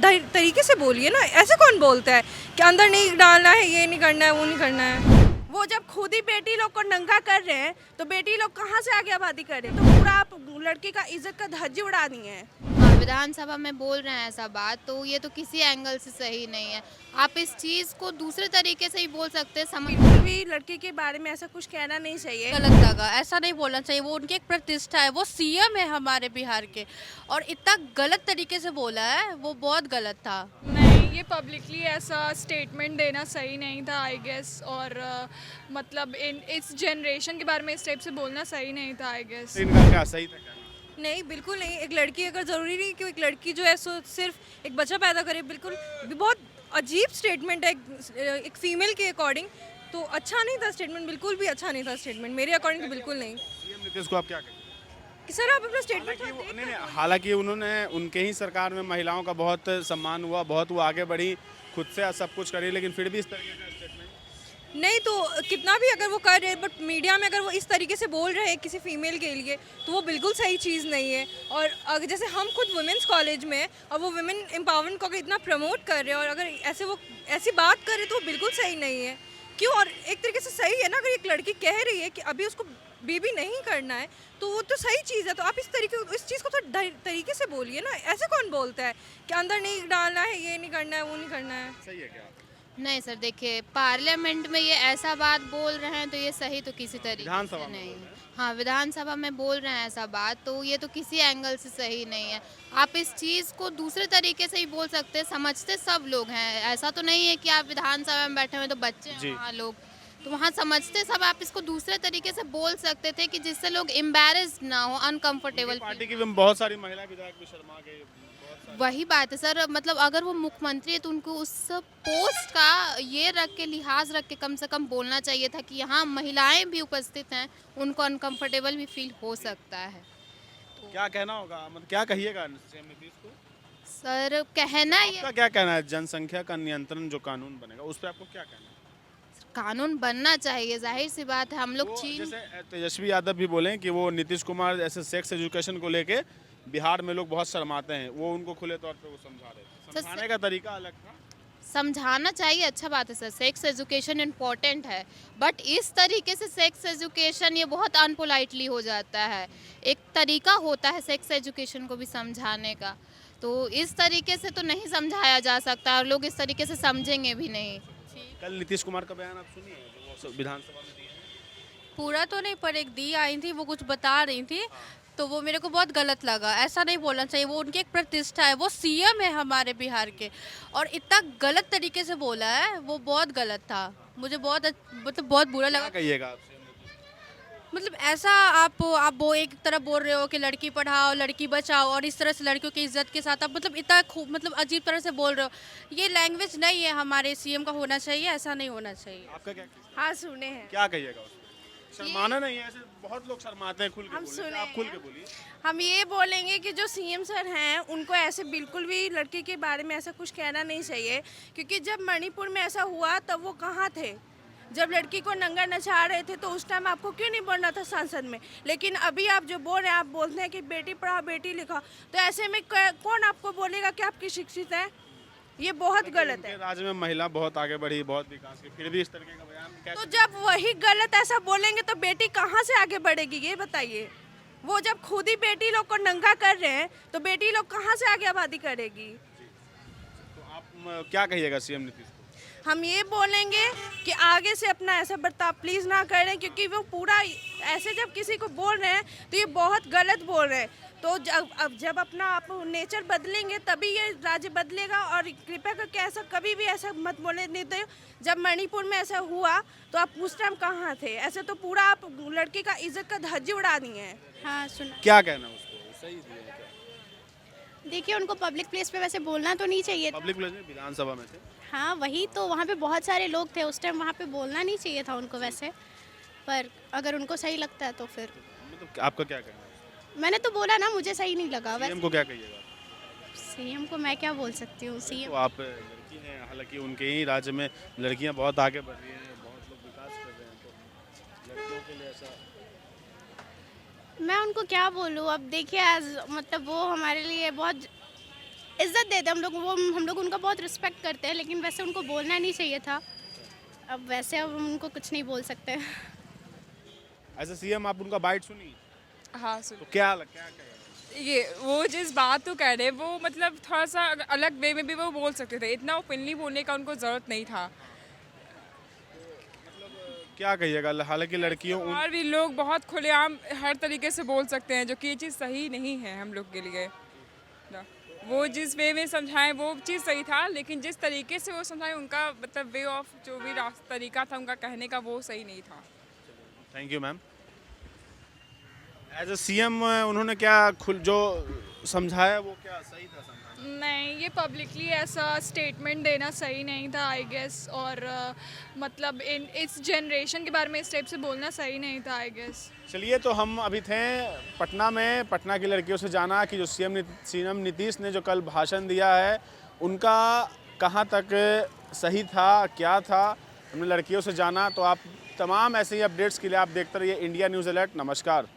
तरीके से बोलिए ना, ऐसे कौन बोलता है कि अंदर नहीं डालना है, ये नहीं करना है, वो नहीं करना है। वो जब खुद ही बेटी लोग को नंगा कर रहे हैं तो बेटी लोग कहाँ से आगे आबादी करें। तो पूरा आप लड़की का इज्जत का धज्जी उड़ा दिए हैं। हाँ, विधानसभा में बोल रहे हैं ऐसा बात, तो ये तो किसी एंगल से सही नहीं है। आप इस चीज़ को दूसरे तरीके से ही बोल सकते हैं, समझ बिल्कुल भी लड़की के बारे में ऐसा कुछ कहना नहीं चाहिए। गलत लगा, ऐसा नहीं बोलना चाहिए। वो उनकी एक प्रतिष्ठा है, वो सीएम है हमारे बिहार के, और इतना गलत तरीके से बोला है, वो बहुत गलत था। नहीं, ये पब्लिकली ऐसा स्टेटमेंट देना सही नहीं था आई गेस। और मतलब इस जनरेशन के बारे में इस टाइप से बोलना सही नहीं था आई गेस। इनका क्या सही था क्या? नहीं, बिल्कुल नहीं। एक लड़की, अगर ज़रूरी नहीं कि एक लड़की जो है सो सिर्फ एक बच्चा पैदा करे, बिल्कुल भी बहुत अजीब स्टेटमेंट है एक फीमेल के अकॉर्डिंग। तो अच्छा नहीं था स्टेटमेंट, बिल्कुल भी अच्छा नहीं था स्टेटमेंट, मेरे अकॉर्डिंग तो बिल्कुल नहीं। सीएम नीतीश को आप क्या कहेंगे? कि सर आप अपना स्टेटमेंट हालांकि उन्होंने उनके ही सरकार में महिलाओं का बहुत सम्मान हुआ, बहुत वो आगे बढ़ी, खुद से सब कुछ करी, लेकिन फिर भी इस तरीके का स्टेटमेंट। नहीं, तो कितना भी अगर वो कर रहे, बट मीडिया में अगर वो इस तरीके से बोल रहे हैं किसी फीमेल के लिए, तो वो बिल्कुल सही चीज़ नहीं है। और अगर जैसे हम खुद वुमेंस कॉलेज में हैं और वो वुमेन एम्पावरमेंट को अगर इतना प्रमोट कर रहे हैं और अगर ऐसे वो ऐसी बात कर रहे तो वो बिल्कुल सही नहीं है। क्यों? और एक तरीके से सही है ना, अगर एक लड़की कह रही है कि अभी उसको बेबी नहीं करना है, तो वो तो सही चीज़ है। तो आप इस चीज़ को तो तरीके से बोलिए ना, ऐसे कौन बोलता है कि अंदर नहीं डालना है, ये नहीं करना है, वो नहीं करना है। सही है क्या? नहीं सर, देखिए पार्लियामेंट में ये ऐसा बात बोल रहे हैं तो ये सही तो किसी तरीके विधानसभा से में नहीं। बोल रहे हाँ, विधानसभा में बोल रहे हैं ऐसा बात, तो ये तो किसी एंगल से सही नहीं है। आप इस चीज़ को दूसरे तरीके से ही बोल सकते हैं, समझते सब लोग हैं। ऐसा तो नहीं है कि आप विधानसभा में बैठे हुए तो बच्चे जी। हैं वहाँ लोग, तो वहाँ समझते सब। आप इसको दूसरे तरीके से बोल सकते थे कि जिससे लोग एम्बेरस्ड ना हो, अनकंफर्टेबल। पार्टी की भी बहुत सारी महिला विधायक भी शर्मा गए, बहुत सारी। वही बात है सर, मतलब अगर वो मुख्यमंत्री है तो उनको उस पोस्ट का ये रख के, लिहाज रख के कम से कम बोलना चाहिए था कि यहाँ महिलाएं भी उपस्थित हैं, उनको अनकंफर्टेबल भी फील हो सकता है। क्या कहना होगा, मतलब क्या कहिएगा सीएम नीतीश को? सर कहना ये आपका क्या कहना है, जनसंख्या का नियंत्रण जो कानून बनेगा उस पर आपको क्या कहना है? कानून बनना चाहिए, जाहिर सी बात है। हम लोग वो चीन जैसे तेजस्वी यादव भी बोले कि वो नीतीश कुमार ऐसे सेक्स एजुकेशन को लेके बिहार में लोग बहुत शर्माते हैं, वो उनको खुले तौर पे वो समझा रहे थे। सर, समझाने का तरीका अलग था। समझाना चाहिए, अच्छा बात है सर, सेक्स एजुकेशन इम्पोर्टेंट है, बट इस तरीके से सेक्स एजुकेशन ये बहुत अनपोलाइटली हो जाता है। एक तरीका होता है सेक्स एजुकेशन को भी समझाने का, तो इस तरीके से तो नहीं समझाया जा सकता और लोग इस तरीके से समझेंगे भी नहीं। कल नीतीश कुमार का बयान आप सुनिए जो वो विधानसभा में दिए हैं। पूरा तो नहीं, पर एक दी आई थी, वो कुछ बता रही थी, तो वो मेरे को बहुत गलत लगा। ऐसा नहीं बोलना चाहिए। वो उनकी एक प्रतिष्ठा है, वो सीएम है हमारे बिहार के, और इतना गलत तरीके से बोला है, वो बहुत गलत था। मुझे मतलब बहुत बुरा क्या लगा। कहिएगा आप सीएम नीतीश को? मतलब ऐसा आप वो एक तरफ बोल रहे हो कि लड़की पढ़ाओ, लड़की बचाओ, और इस तरह से लड़कियों की इज्जत के साथ आप मतलब इतना खूब, मतलब अजीब तरह से बोल रहे हो। ये लैंग्वेज नहीं है हमारे सीएम का होना चाहिए, ऐसा नहीं होना चाहिए। आपका क्या हाँ सुने हैं। क्या कहिएगा उस पर? शर्माना नहीं है, ऐसे बहुत लोग शर्माते हैं, खुल के हम बोलिए, सुने आप खुल हैं। के बोलिए। हम ये बोलेंगे कि जो सीएम सर हैं उनको ऐसे बिल्कुल भी लड़की के बारे में ऐसा कुछ कहना नहीं चाहिए। क्योंकि जब मणिपुर में ऐसा हुआ तब वो कहाँ थे? जब लड़की को नंगा नचा रहे थे तो उस टाइम आपको क्यों नहीं बोलना था संसद में? लेकिन अभी आप जो बोल रहे हैं, आप बोलते हैं कि बेटी पढ़ाओ बेटी लिखाओ, तो ऐसे में कौन आपको बोलेगा कि आपकी शिक्षित है? ये बहुत गलत है। उनके राज्य में महिला बहुत आगे बढ़ी, बहुत विकास की, फिर भी इस तरीके का बयान तो कैसे? जब वही गलत ऐसा बोलेंगे तो बेटी कहाँ से आगे बढ़ेगी, ये बताइए। वो जब खुद ही बेटी लोग को नंगा कर रहे हैं तो बेटी लोग कहाँ से आगे आबादी करेगी? तो आप क्या कहिएगा सीएम नीतीश को? हम ये बोलेंगे कि आगे से अपना ऐसा बर्ताव प्लीज़ ना करें, क्योंकि वो पूरा ऐसे जब किसी को बोल रहे हैं तो ये बहुत गलत बोल रहे हैं। तो जब अपना आप नेचर बदलेंगे तभी ये राज्य बदलेगा। और कृपया करके ऐसा कभी भी ऐसा मत बोले। नहीं तो जब मणिपुर में ऐसा हुआ तो आप उस टाइम कहाँ थे? ऐसे तो पूरा आप लड़की का इज्जत का धज्जी उड़ा दिए हैं। हाँ सुना। क्या कहना है उसको, सही दिया है क्या? देखिए उनको पब्लिक प्लेस पे वैसे बोलना तो नहीं चाहिए था। पब्लिक प्लेस में विधानसभा में थे। हाँ वही तो, वहाँ पे बहुत सारे लोग थे उस टाइम, वहाँ पे बोलना नहीं चाहिए था उनको वैसे, पर अगर उनको सही लगता है तो फिर। मतलब आपका क्या कहना है? मैंने तो बोला ना, मुझे सही नहीं लगा। सीएम वैसे को क्या कहिएगा? सीएम को मैं क्या बोल सकती हूँ? सीएम तो आप लड़की हैं, हालांकि उनके ही राज्य में लड़कियां बहुत आगे बढ़ रही हैं, बहुत लोग विकास कर रहे हैं, तो लड़कियों के लिए ऐसा मैं उनको क्या बोलूँ? अब देखिए मतलब वो हमारे लिए बहुत इज्जत देते हैं हम लोग उनका बहुत रिस्पेक्ट करते हैं, लेकिन वैसे उनको बोलना नहीं चाहिए था। अब वैसे अब हम उनको कुछ नहीं बोल सकते। एज ए सीएम आप उनका बाइट सुनी हाँ सुन तो क्या कहें? ये वो जिस बात तो कह रहे हैं वो मतलब थोड़ा सा अलग वे में भी वो बोल सकते थे, इतना ओपनली बोलने का उनको ज़रूरत नहीं था। क्या कहिएगा, हालांकि लड़कियों और भी लोग बहुत खुलेआम हर तरीके से बोल सकते हैं, जो कि ये चीज़ सही नहीं है हम लोग के लिए ना। वो जिस वे में समझाएं वो चीज़ सही था, लेकिन जिस तरीके से वो समझाएं उनका मतलब वे ऑफ जो भी तरीका था उनका कहने का वो सही नहीं था। Thank you ma'am. As a CM उन्होंने क्या जो समझाया वो क्या सही था समझाना? नहीं, ये पब्लिकली ऐसा स्टेटमेंट देना सही नहीं था आई गेस, और मतलब इस जनरेशन के बारे में इस टाइप से बोलना सही नहीं था आई गेस। चलिए, तो हम अभी थे पटना में, पटना की लड़कियों से जाना कि जो सीएम नीतीश ने जो कल भाषण दिया है उनका कहाँ तक सही था, क्या था, हमने लड़कियों से जाना। तो आप तमाम ऐसे ही अपडेट्स के लिए आप देखते रहिए इंडिया न्यूज़ अलर्ट। नमस्कार।